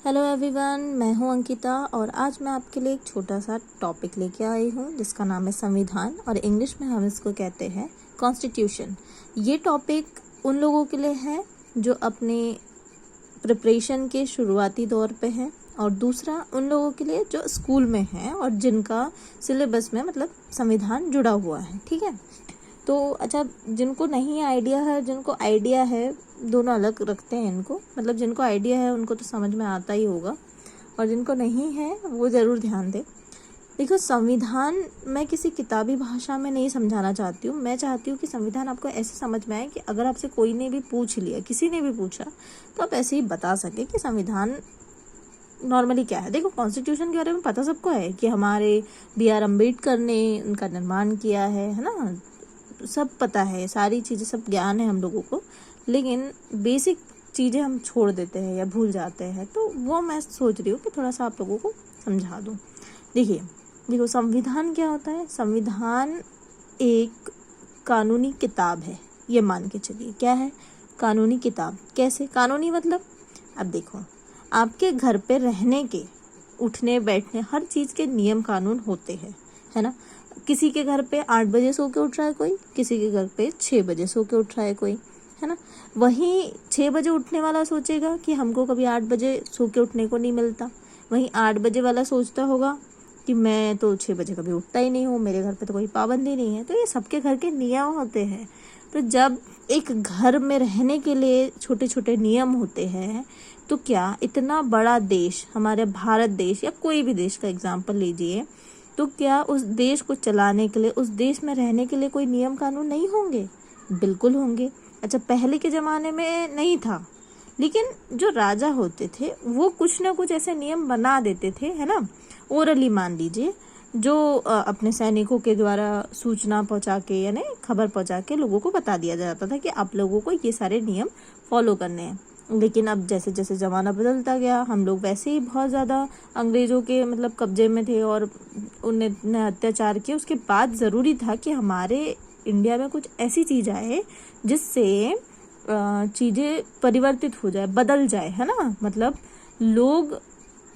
Hello everyone, मैं हूं अंकिता और आज मैं आपके लिए एक छोटा सा टॉपिक लेके आई हूं जिसका नाम है संविधान और इंग्लिश में हम इसको कहते हैं कॉन्स्टिट्यूशन। ये टॉपिक उन लोगों के लिए है जो अपने प्रिपरेशन के शुरुआती दौर पे हैं और दूसरा उन लोगों के लिए जो स्कूल में हैं और जिनका सिलेबस में मतलब संविधान जुड़ा हुआ है। ठीक है, तो अच्छा, जिनको नहीं आइडिया है, जिनको आइडिया है, दोनों अलग रखते हैं इनको, मतलब जिनको आइडिया है उनको तो समझ में आता ही होगा और जिनको नहीं है वो ज़रूर ध्यान दें। देखो, संविधान मैं किसी किताबी भाषा में नहीं समझाना चाहती हूँ। मैं चाहती हूँ कि संविधान आपको ऐसे समझ में आए कि अगर आपसे कोई ने भी पूछ लिया, किसी ने भी पूछा, तो आप ऐसे ही बता सके कि संविधान नॉर्मली क्या है। देखो, कॉन्स्टिट्यूशन के बारे में पता सबको है कि हमारे B.R. अम्बेडकर ने उनका निर्माण किया है ना, सब पता है, सारी चीज़ें सब ज्ञान है हम लोगों को, लेकिन बेसिक चीज़ें हम छोड़ देते हैं या भूल जाते हैं। तो वो मैं सोच रही हूँ कि थोड़ा सा आप लोगों को समझा दूँ। देखो, संविधान क्या होता है। संविधान एक कानूनी किताब है, ये मान के चलिए। क्या है? कानूनी किताब। कैसे कानूनी? मतलब अब देखो, आपके घर पे रहने के, उठने बैठने, हर चीज़ के नियम कानून होते हैं, है ना। किसी के घर पे 8 बजे सो के उठ रहा है कोई, किसी के घर पे 6 बजे सो के उठ रहा है कोई, है ना। वहीं 6 बजे उठने वाला सोचेगा कि हमको कभी 8 बजे सो के उठने को नहीं मिलता। वहीं 8 बजे वाला सोचता होगा कि मैं तो 6 बजे कभी उठता ही नहीं हूँ, मेरे घर पे तो कोई पाबंदी नहीं है। तो ये सबके घर के नियम होते हैं। तो जब एक घर में रहने के लिए छोटे छोटे नियम होते हैं, तो क्या इतना बड़ा देश, हमारे भारत देश या कोई भी देश का एग्जाम्पल लीजिए, तो क्या उस देश को चलाने के लिए, उस देश में रहने के लिए कोई नियम कानून नहीं होंगे? बिल्कुल होंगे। अच्छा, पहले के ज़माने में नहीं था, लेकिन जो राजा होते थे वो कुछ ना कुछ ऐसे नियम बना देते थे, है ना। ओरली मान लीजिए, जो अपने सैनिकों के द्वारा सूचना पहुंचा के, यानी खबर पहुंचा के लोगों को बता दिया जाता था कि आप लोगों को ये सारे नियम फॉलो करने हैं। लेकिन अब जैसे जैसे ज़माना बदलता गया, हम लोग वैसे ही बहुत ज़्यादा अंग्रेज़ों के मतलब कब्जे में थे और उन्हें अत्याचार किए। उसके बाद ज़रूरी था कि हमारे इंडिया में कुछ ऐसी चीज़ आए जिससे चीज़ें परिवर्तित हो जाए, बदल जाए, है ना। मतलब लोग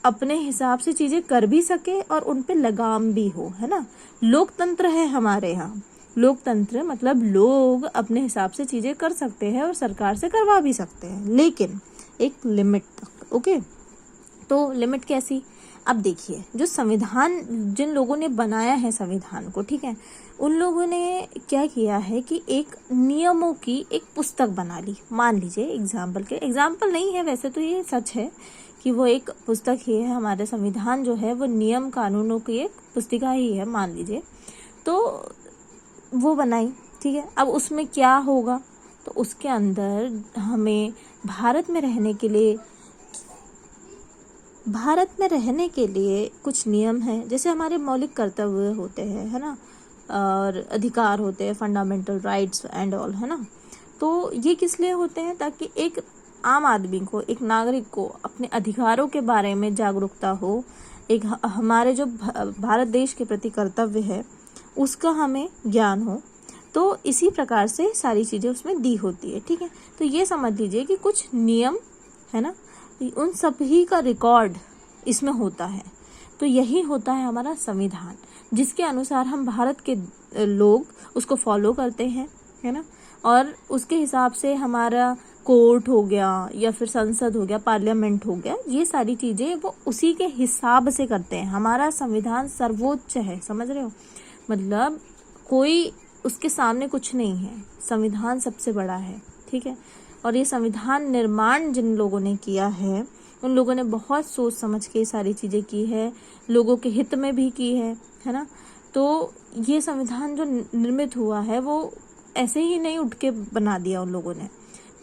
अपने हिसाब से चीज़ें कर भी सके और उन पे लगाम भी हो, है ना। लोकतंत्र है हमारे यहाँ। लोकतंत्र मतलब लोग अपने हिसाब से चीज़ें कर सकते हैं और सरकार से करवा भी सकते हैं, लेकिन एक लिमिट तक। ओके, तो लिमिट कैसी? अब देखिए, जो संविधान, जिन लोगों ने बनाया है संविधान को, ठीक है, उन लोगों ने क्या किया है कि एक नियमों की एक पुस्तक बना ली। मान लीजिए, एग्जाम्पल नहीं है, वैसे तो ये सच है कि वो एक पुस्तक ही है। हमारे संविधान जो है वो नियम कानूनों की एक पुस्तिका ही है, मान लीजिए। तो वो बनाई, ठीक है। अब उसमें क्या होगा? तो उसके अंदर हमें भारत में रहने के लिए कुछ नियम हैं, जैसे हमारे मौलिक कर्तव्य होते हैं, है ना, और अधिकार होते हैं, फंडामेंटल राइट्स एंड ऑल, है ना। तो ये किस लिए होते हैं? ताकि एक आम आदमी को, एक नागरिक को अपने अधिकारों के बारे में जागरूकता हो, एक हमारे जो भारत देश के प्रति कर्तव्य है उसका हमें ज्ञान हो। तो इसी प्रकार से सारी चीज़ें उसमें दी होती है, ठीक है। तो ये समझ लीजिए कि कुछ नियम, है ना, उन सभी का रिकॉर्ड इसमें होता है। तो यही होता है हमारा संविधान, जिसके अनुसार हम भारत के लोग उसको फॉलो करते हैं, है ना। और उसके हिसाब से हमारा कोर्ट हो गया या फिर संसद हो गया, पार्लियामेंट हो गया, ये सारी चीज़ें वो उसी के हिसाब से करते हैं। हमारा संविधान सर्वोच्च है, समझ रहे हो। मतलब कोई उसके सामने कुछ नहीं है, संविधान सबसे बड़ा है, ठीक है। और ये संविधान निर्माण जिन लोगों ने किया है, उन लोगों ने बहुत सोच समझ के सारी चीज़ें की है, लोगों के हित में भी की है ना। तो ये संविधान जो निर्मित हुआ है वो ऐसे ही नहीं उठ के बना दिया उन लोगों ने,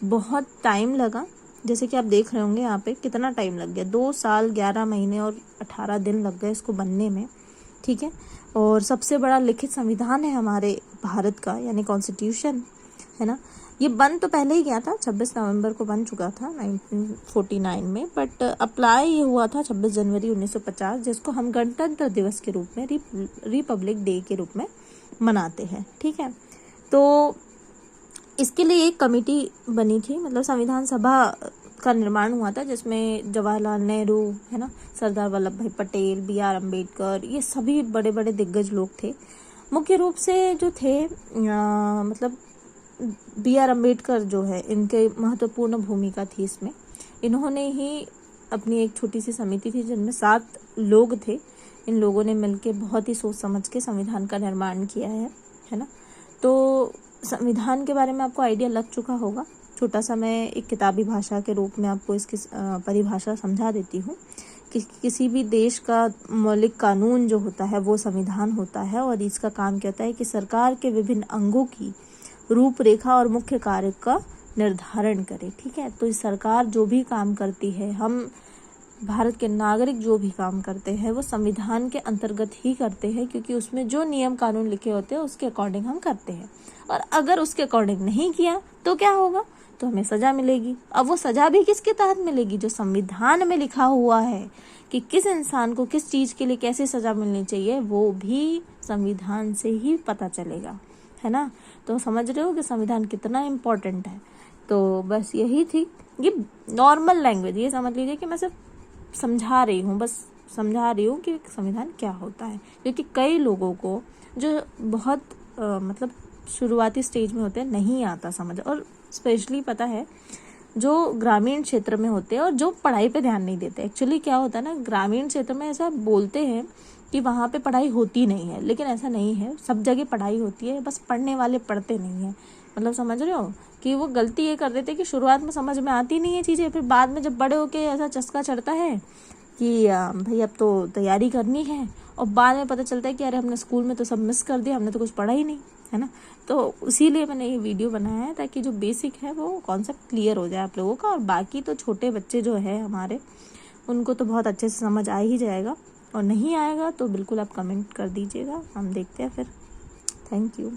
बहुत टाइम लगा। जैसे कि आप देख रहे होंगे यहाँ पे कितना टाइम लग गया, 2 साल 11 महीने और 18 दिन लग गए इसको बनने में, ठीक है। और सबसे बड़ा लिखित संविधान है हमारे भारत का, यानी कॉन्स्टिट्यूशन, है ना। ये बन तो पहले ही गया था, 26 नवंबर को बन चुका था 1949 में, बट अप्लाई ये हुआ था 26 जनवरी 1950, जिसको हम गणतंत्र दिवस के रूप में, रिपब्लिक डे के रूप में मनाते हैं, ठीक है। तो इसके लिए एक कमेटी बनी थी, मतलब संविधान सभा का निर्माण हुआ था, जिसमें जवाहरलाल नेहरू, है ना, सरदार वल्लभ भाई पटेल, BR अम्बेडकर, ये सभी बड़े बड़े दिग्गज लोग थे। मुख्य रूप से जो थे मतलब BR अम्बेडकर जो है, इनके महत्वपूर्ण भूमिका थी इसमें। इन्होंने ही अपनी एक छोटी सी समिति थी जिनमें 7 लोग थे। इन लोगों ने मिलकर बहुत ही सोच समझ के संविधान का निर्माण किया है ना। तो संविधान के बारे में आपको आइडिया लग चुका होगा। छोटा सा मैं एक किताबी भाषा के रूप में आपको इसकी परिभाषा समझा देती हूँ कि किसी भी देश का मौलिक कानून जो होता है वो संविधान होता है, और इसका काम क्या होता है कि सरकार के विभिन्न अंगों की रूपरेखा और मुख्य कार्य का निर्धारण करे। ठीक है, तो इस सरकार जो भी काम करती है, हम भारत के नागरिक जो भी काम करते हैं वो संविधान के अंतर्गत ही करते हैं, क्योंकि उसमें जो नियम कानून लिखे होते हैं उसके अकॉर्डिंग हम करते हैं। और अगर उसके अकॉर्डिंग नहीं किया तो क्या होगा, तो हमें सजा मिलेगी। अब वो सजा भी किसके तहत मिलेगी, जो संविधान में लिखा हुआ है कि किस इंसान को किस चीज के लिए कैसे सजा मिलनी चाहिए, वो भी संविधान से ही पता चलेगा, है ना। तो समझ रहे हो कि संविधान कितना इम्पोर्टेंट है। तो बस यही थी, ये नॉर्मल लैंग्वेज, ये समझ लीजिए कि मैं सिर्फ समझा रही हूँ, बस समझा रही हूँ कि संविधान क्या होता है, क्योंकि कई लोगों को जो बहुत मतलब शुरुआती स्टेज में होते हैं नहीं आता समझ, और स्पेशली पता है जो ग्रामीण क्षेत्र में होते हैं और जो पढ़ाई पे ध्यान नहीं देते। एक्चुअली क्या होता है ना, ग्रामीण क्षेत्र में ऐसा बोलते हैं कि वहाँ पे पढ़ाई होती नहीं है, लेकिन ऐसा नहीं है, सब जगह पढ़ाई होती है, बस पढ़ने वाले पढ़ते नहीं हैं। मतलब समझ रहे हो कि वो गलती ये कर देते कि शुरुआत में समझ में आती नहीं है चीज़ें, फिर बाद में जब बड़े होके ऐसा चस्का चढ़ता है कि भाई अब तो तैयारी करनी है, और बाद में पता चलता है कि अरे हमने स्कूल में तो सब मिस कर दिया, हमने तो कुछ पढ़ा ही नहीं, है ना। तो इसीलिए मैंने ये वीडियो बनाया है, ताकि जो बेसिक है वो कॉन्सेप्ट क्लियर हो जाए आप लोगों का, और बाकी तो छोटे बच्चे जो है हमारे, उनको तो बहुत अच्छे से समझ आ ही जाएगा, और नहीं आएगा तो बिल्कुल आप कमेंट कर दीजिएगा, हम देखते हैं फिर। Thank you.